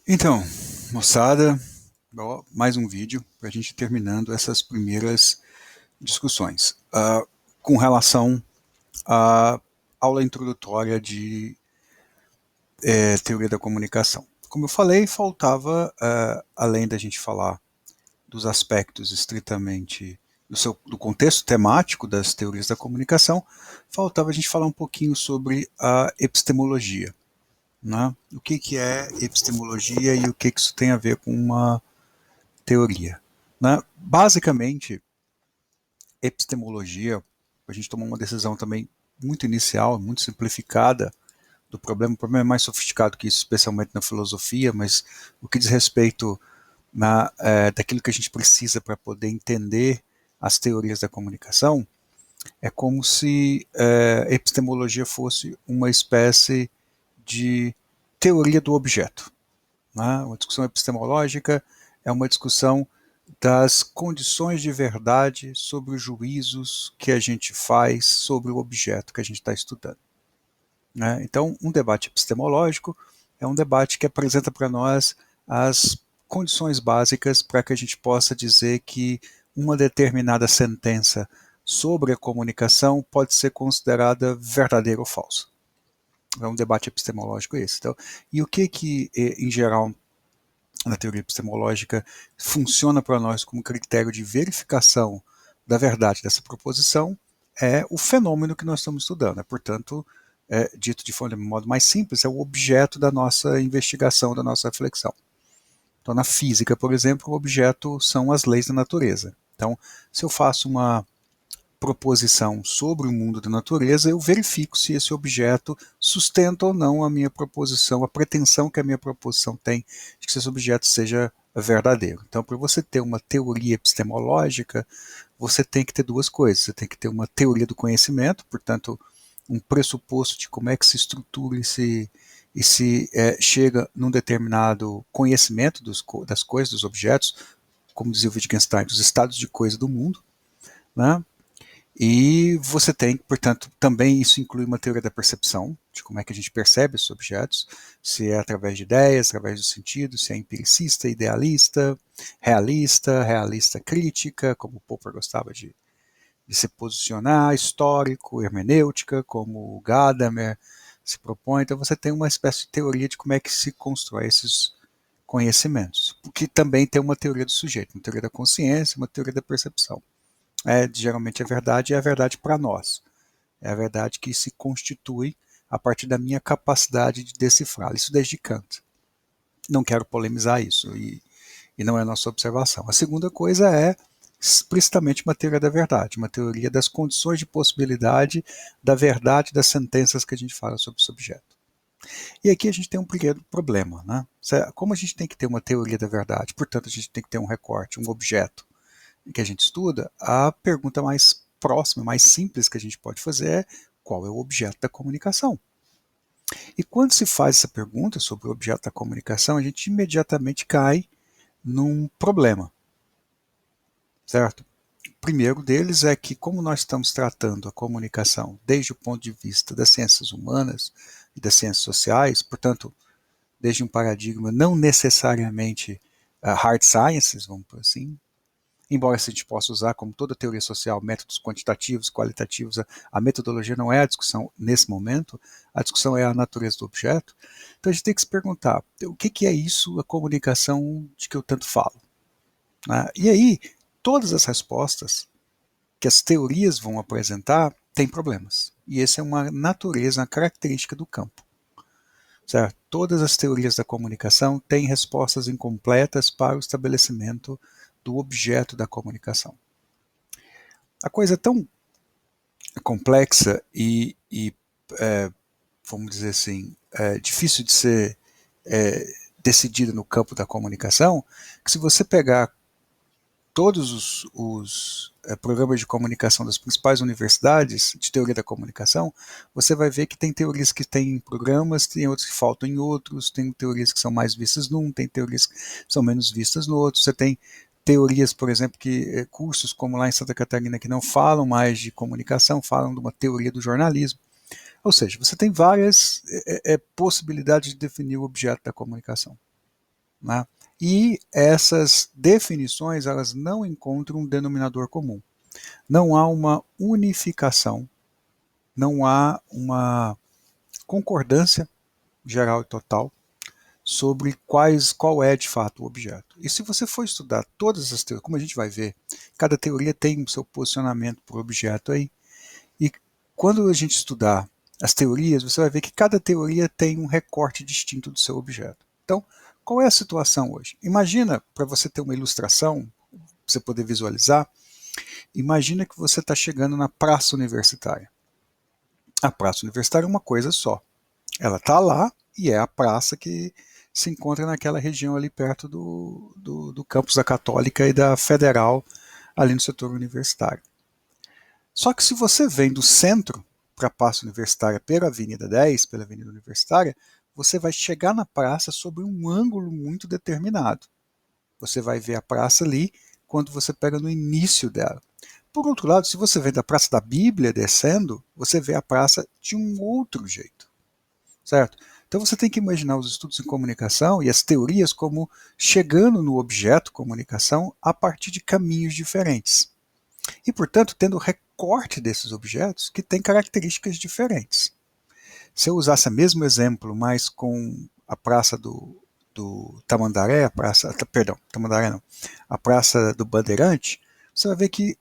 Então, moçada, ó, mais um vídeo para a gente ir terminando essas primeiras discussões. Com relação à aula introdutória de teoria da comunicação. Como eu falei, faltava, além da gente falar dos aspectos estritamente do contexto temático das teorias da comunicação, faltava a gente falar um pouquinho sobre a epistemologia. Né? O que é epistemologia e o que isso tem a ver com uma teoria. Né? Basicamente, epistemologia, a gente tomou uma decisão também muito inicial, muito simplificada do problema. O problema é mais sofisticado que isso, especialmente na filosofia, mas o que diz respeito daquilo que a gente precisa para poder entender as teorias da comunicação, é como se epistemologia fosse uma espécie de teoria do objeto. Né? Uma discussão epistemológica é uma discussão das condições de verdade sobre os juízos que a gente faz sobre o objeto que a gente está estudando. Né? Então, um debate epistemológico é um debate que apresenta para nós as condições básicas para que a gente possa dizer que uma determinada sentença sobre a comunicação pode ser considerada verdadeira ou falsa. É um debate epistemológico esse. Então, e o que em geral, na teoria epistemológica, funciona para nós como critério de verificação da verdade dessa proposição é o fenômeno que nós estamos estudando. Portanto, dito de modo mais simples, é o objeto da nossa investigação, da nossa reflexão. Então, na física, por exemplo, o objeto são as leis da natureza. Então, se eu faço uma proposição sobre o mundo da natureza, eu verifico se esse objeto sustenta ou não a minha proposição, a pretensão que a minha proposição tem de que esse objeto seja verdadeiro. Então, para você ter uma teoria epistemológica, você tem que ter duas coisas. Você tem que ter uma teoria do conhecimento, portanto, um pressuposto de como é que se estrutura e se chega num determinado conhecimento das coisas, dos objetos, como dizia o Wittgenstein, dos estados de coisa do mundo, né? E você tem, portanto, também isso inclui uma teoria da percepção, de como é que a gente percebe esses objetos, se é através de ideias, através do sentido, se é empiricista, idealista, realista crítica, como o Popper gostava de se posicionar, histórico, hermenêutica, como o Gadamer se propõe. Então você tem uma espécie de teoria de como é que se constrói esses conhecimentos, porque também tem uma teoria do sujeito, uma teoria da consciência, uma teoria da percepção. Geralmente é a verdade para nós. É a verdade que se constitui a partir da minha capacidade de decifrar. Isso desde Kant. Não quero polemizar isso e não é a nossa observação. A segunda coisa é explicitamente uma teoria da verdade, uma teoria das condições de possibilidade da verdade das sentenças que a gente fala sobre esse objeto. E aqui a gente tem um pequeno problema, né? Como a gente tem que ter uma teoria da verdade, portanto a gente tem que ter um recorte, um objeto que a gente estuda, a pergunta mais próxima, mais simples que a gente pode fazer é qual é o objeto da comunicação? E quando se faz essa pergunta sobre o objeto da comunicação, a gente imediatamente cai num problema, certo? O primeiro deles é que, como nós estamos tratando a comunicação desde o ponto de vista das ciências humanas e das ciências sociais, portanto, desde um paradigma não necessariamente hard sciences, vamos por assim, embora a gente possa usar, como toda teoria social, métodos quantitativos, qualitativos, a metodologia não é a discussão nesse momento, a discussão é a natureza do objeto. Então a gente tem que se perguntar, o que é isso, a comunicação de que eu tanto falo? E aí, todas as respostas que as teorias vão apresentar têm problemas. E essa é uma natureza, uma característica do campo. Certo? Todas as teorias da comunicação têm respostas incompletas para o estabelecimento do objeto da comunicação. A coisa é tão complexa e vamos dizer assim, difícil de ser decidida no campo da comunicação, que se você pegar todos os programas de comunicação das principais universidades de teoria da comunicação, você vai ver que tem teorias que têm programas, tem outros que faltam em outros, tem teorias que são mais vistas num, tem teorias que são menos vistas no outro, você tem teorias, por exemplo, que cursos como lá em Santa Catarina que não falam mais de comunicação, falam de uma teoria do jornalismo. Ou seja, você tem várias possibilidades de definir o objeto da comunicação. né? E essas definições, elas não encontram um denominador comum. Não há uma unificação, não há uma concordância geral e total sobre qual é de fato o objeto. E se você for estudar todas as teorias, como a gente vai ver, cada teoria tem o seu posicionamento para o objeto aí, e quando a gente estudar as teorias, você vai ver que cada teoria tem um recorte distinto do seu objeto. Então, qual é a situação hoje? Imagina, para você ter uma ilustração, para você poder visualizar, imagina que você está chegando na praça universitária. A praça universitária é uma coisa só. Ela está lá e é a praça que se encontra naquela região ali perto do campus da Católica e da Federal, ali no setor universitário. Só que se você vem do centro para a praça universitária pela Avenida 10, pela Avenida Universitária, você vai chegar na praça sob um ângulo muito determinado. Você vai ver a praça ali quando você pega no início dela. Por outro lado, se você vem da Praça da Bíblia descendo, você vê a praça de um outro jeito, certo? Então você tem que imaginar os estudos em comunicação e as teorias como chegando no objeto comunicação a partir de caminhos diferentes. E, portanto, tendo recorte desses objetos que têm características diferentes. Se eu usasse o mesmo exemplo, mas com a praça do Tamandaré, Tamandaré não, a praça do Bandeirante, você vai ver que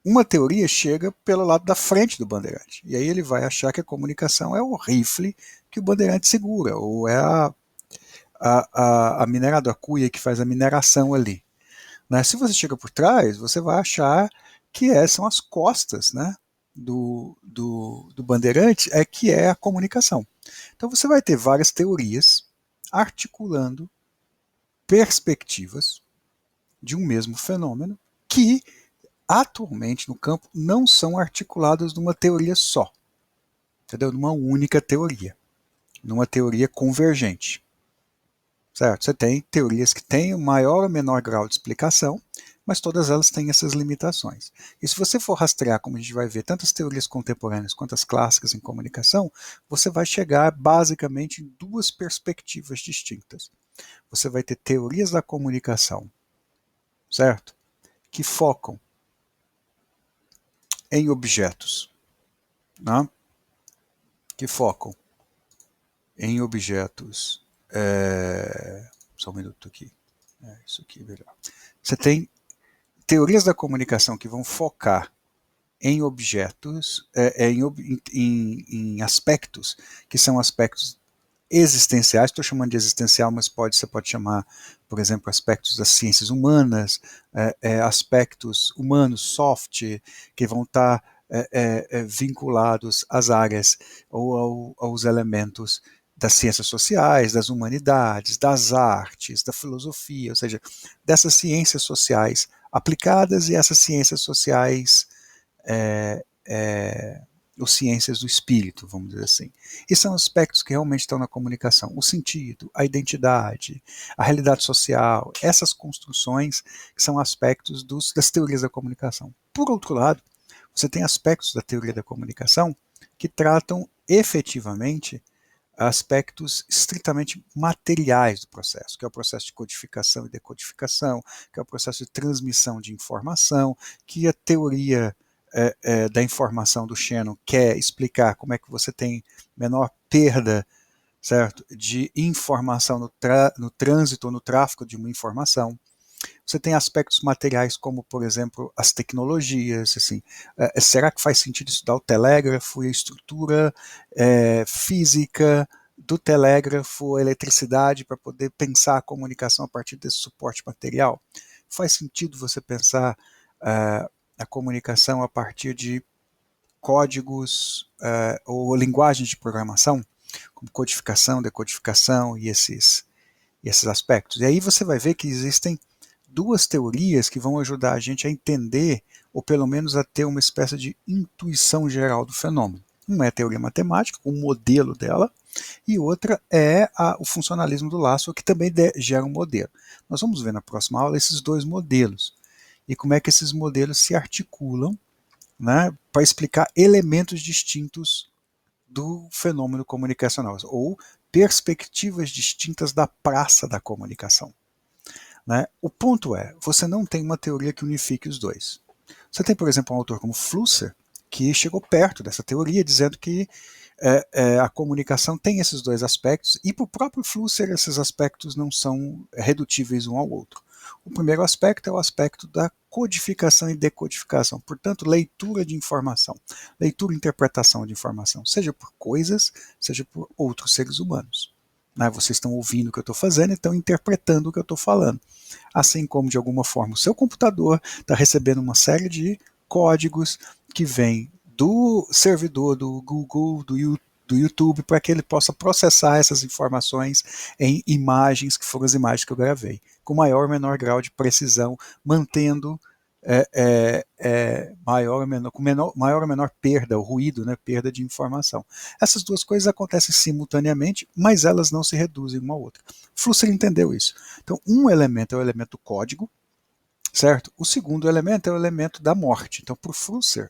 uma teoria chega pelo lado da frente do Bandeirante. E aí ele vai achar que a comunicação é o rifle que o Bandeirante segura, ou é a mineradora, a cuia que faz a mineração ali. Né? Se você chega por trás, você vai achar que são as costas, né, do Bandeirante, que é a comunicação. Então você vai ter várias teorias articulando perspectivas de um mesmo fenômeno que atualmente no campo não são articuladas numa teoria só, entendeu? Numa única teoria, numa teoria convergente. Certo? Você tem teorias que têm o maior ou menor grau de explicação, mas todas elas têm essas limitações. E se você for rastrear, como a gente vai ver, tanto as teorias contemporâneas quanto as clássicas em comunicação, você vai chegar basicamente em duas perspectivas distintas. Você vai ter teorias da comunicação, certo? Que focam em objetos, né? Que focam em objetos. Só um minuto aqui. Isso aqui é melhor. Você tem teorias da comunicação que vão focar em objetos, em aspectos que são aspectos existenciais. Estou chamando de existencial, mas você pode chamar, por exemplo, aspectos das ciências humanas, aspectos humanos, soft, que vão estar vinculados às áreas ou aos elementos das ciências sociais, das humanidades, das artes, da filosofia, ou seja, dessas ciências sociais aplicadas e essas ciências sociais ou ciências do espírito, vamos dizer assim. E são aspectos que realmente estão na comunicação. O sentido, a identidade, a realidade social, essas construções que são aspectos das teorias da comunicação. Por outro lado, você tem aspectos da teoria da comunicação que tratam efetivamente aspectos estritamente materiais do processo, que é o processo de codificação e decodificação, que é o processo de transmissão de informação, que a teoria da informação do Shannon quer explicar como é que você tem menor perda, certo, de informação no trânsito ou no tráfego de uma informação. Você tem aspectos materiais como, por exemplo, as tecnologias. Assim, será que faz sentido estudar o telégrafo e a estrutura física do telégrafo, a eletricidade, para poder pensar a comunicação a partir desse suporte material? Faz sentido você pensar a comunicação a partir de códigos ou linguagens de programação, como codificação, decodificação e esses aspectos? E aí você vai ver que existem duas teorias que vão ajudar a gente a entender, ou pelo menos a ter uma espécie de intuição geral do fenômeno. Uma é a teoria matemática, o modelo dela, e outra é o funcionalismo do Lasso, que também gera um modelo. Nós vamos ver na próxima aula esses dois modelos, e como é que esses modelos se articulam, né, para explicar elementos distintos do fenômeno comunicacional, ou perspectivas distintas da praça da comunicação. né? O ponto é, você não tem uma teoria que unifique os dois. Você tem, por exemplo, um autor como Flusser, que chegou perto dessa teoria, dizendo que a comunicação tem esses dois aspectos, e para o próprio Flusser esses aspectos não são redutíveis um ao outro. O primeiro aspecto é o aspecto da codificação e decodificação, portanto, leitura de informação, leitura e interpretação de informação, seja por coisas, seja por outros seres humanos. Né? Vocês estão ouvindo o que eu estou fazendo e estão interpretando o que eu estou falando. Assim como, de alguma forma, o seu computador está recebendo uma série de códigos que vêm do servidor do Google, do YouTube, para que ele possa processar essas informações em imagens, que foram as imagens que eu gravei, com maior ou menor grau de precisão, mantendo maior ou menor perda, o ruído, né, perda de informação. Essas duas coisas acontecem simultaneamente, mas elas não se reduzem uma à outra. Flusser entendeu isso. Então, um elemento é o elemento do código, certo? O segundo elemento é o elemento da morte. Então, para o Flusser,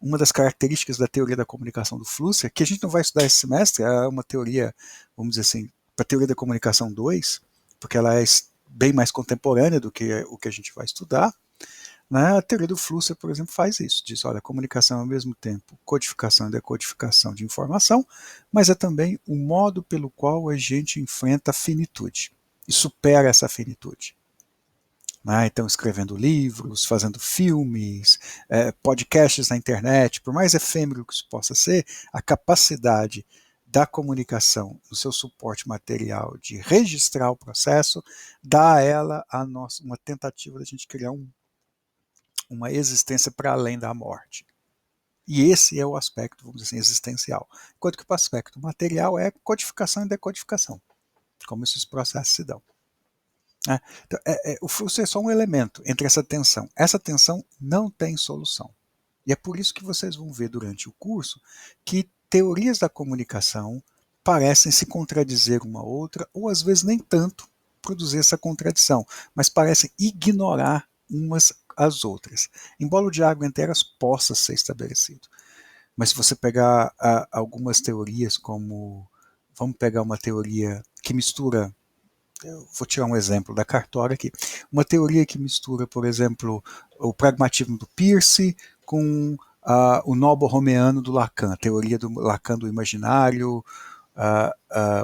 uma das características da teoria da comunicação do Flusser, que a gente não vai estudar esse semestre, é uma teoria, vamos dizer assim, para a teoria da comunicação 2, porque ela é bem mais contemporânea do que o que a gente vai estudar. Né? A teoria do Flusser, por exemplo, faz isso, diz, olha, a comunicação é ao mesmo tempo codificação e decodificação de informação, mas é também o modo pelo qual a gente enfrenta a finitude e supera essa finitude. Né? Então, escrevendo livros, fazendo filmes, podcasts na internet, por mais efêmero que isso possa ser, a capacidade da comunicação, no seu suporte material, de registrar o processo, dá a ela uma tentativa de a gente criar uma existência para além da morte. E esse é o aspecto, vamos dizer assim, existencial. Enquanto que o aspecto material é codificação e decodificação, como esses processos se dão. Então, o fluxo é só um elemento entre essa tensão. Essa tensão não tem solução. E é por isso que vocês vão ver durante o curso que teorias da comunicação parecem se contradizer uma outra, ou às vezes nem tanto produzir essa contradição, mas parecem ignorar umas às outras. Embora o diálogo entre elas possa ser estabelecido. Mas se você pegar algumas teorias como, vamos pegar uma teoria que mistura, eu vou tirar um exemplo da Cartória aqui, uma teoria que mistura, por exemplo, o pragmatismo do Peirce com o nobo-romeano do Lacan, a teoria do Lacan do imaginário,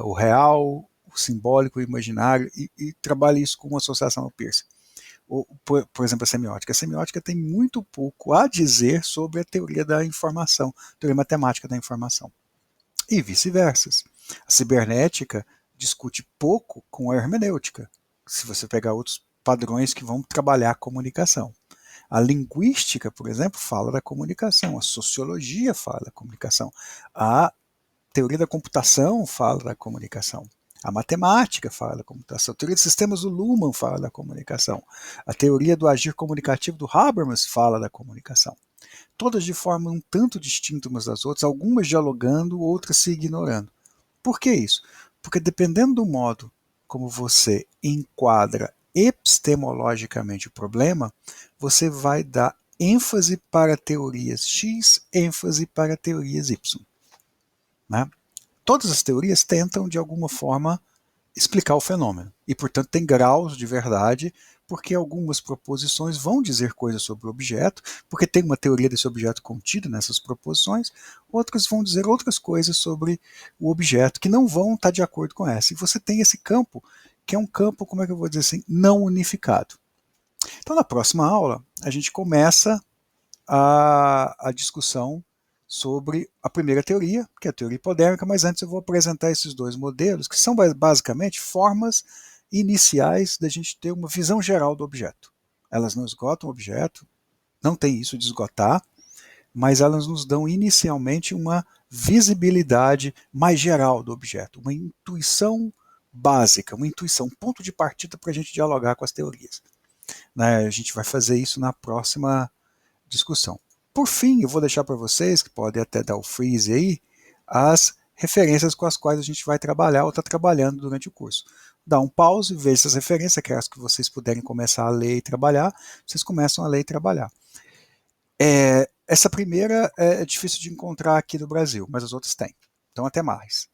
o real, o simbólico, o imaginário, e trabalha isso com uma associação ao Peirce. Por exemplo, a semiótica. A semiótica tem muito pouco a dizer sobre a teoria da informação, a teoria matemática da informação. E vice-versa. A cibernética discute pouco com a hermenêutica, se você pegar outros padrões que vão trabalhar a comunicação. A linguística, por exemplo, fala da comunicação, a sociologia fala da comunicação, a teoria da computação fala da comunicação. A matemática fala da comunicação, a teoria de sistemas do Luhmann fala da comunicação, a teoria do agir comunicativo do Habermas fala da comunicação. Todas de forma um tanto distinta umas das outras, algumas dialogando, outras se ignorando. Por que isso? Porque dependendo do modo como você enquadra epistemologicamente o problema, você vai dar ênfase para teorias X, ênfase para teorias Y. Né? Todas as teorias tentam, de alguma forma, explicar o fenômeno. E, portanto, tem graus de verdade, porque algumas proposições vão dizer coisas sobre o objeto, porque tem uma teoria desse objeto contida nessas proposições, outras vão dizer outras coisas sobre o objeto que não vão estar de acordo com essa. E você tem esse campo, que é um campo, como é que eu vou dizer assim, não unificado. Então, na próxima aula, a gente começa a discussão sobre a primeira teoria, que é a teoria hipodérmica, mas antes eu vou apresentar esses dois modelos, que são basicamente formas iniciais da gente ter uma visão geral do objeto. Elas não esgotam o objeto, não tem isso de esgotar, mas elas nos dão inicialmente uma visibilidade mais geral do objeto, uma intuição básica, uma intuição, um ponto de partida para a gente dialogar com as teorias. Né? A gente vai fazer isso na próxima discussão. Por fim, eu vou deixar para vocês, que podem até dar o freeze aí, as referências com as quais a gente vai trabalhar ou está trabalhando durante o curso. Dá um pause, veja essas referências, aquelas que vocês puderem começar a ler e trabalhar, vocês começam a ler e trabalhar. Essa primeira é difícil de encontrar aqui no Brasil, mas as outras têm. Então, até mais.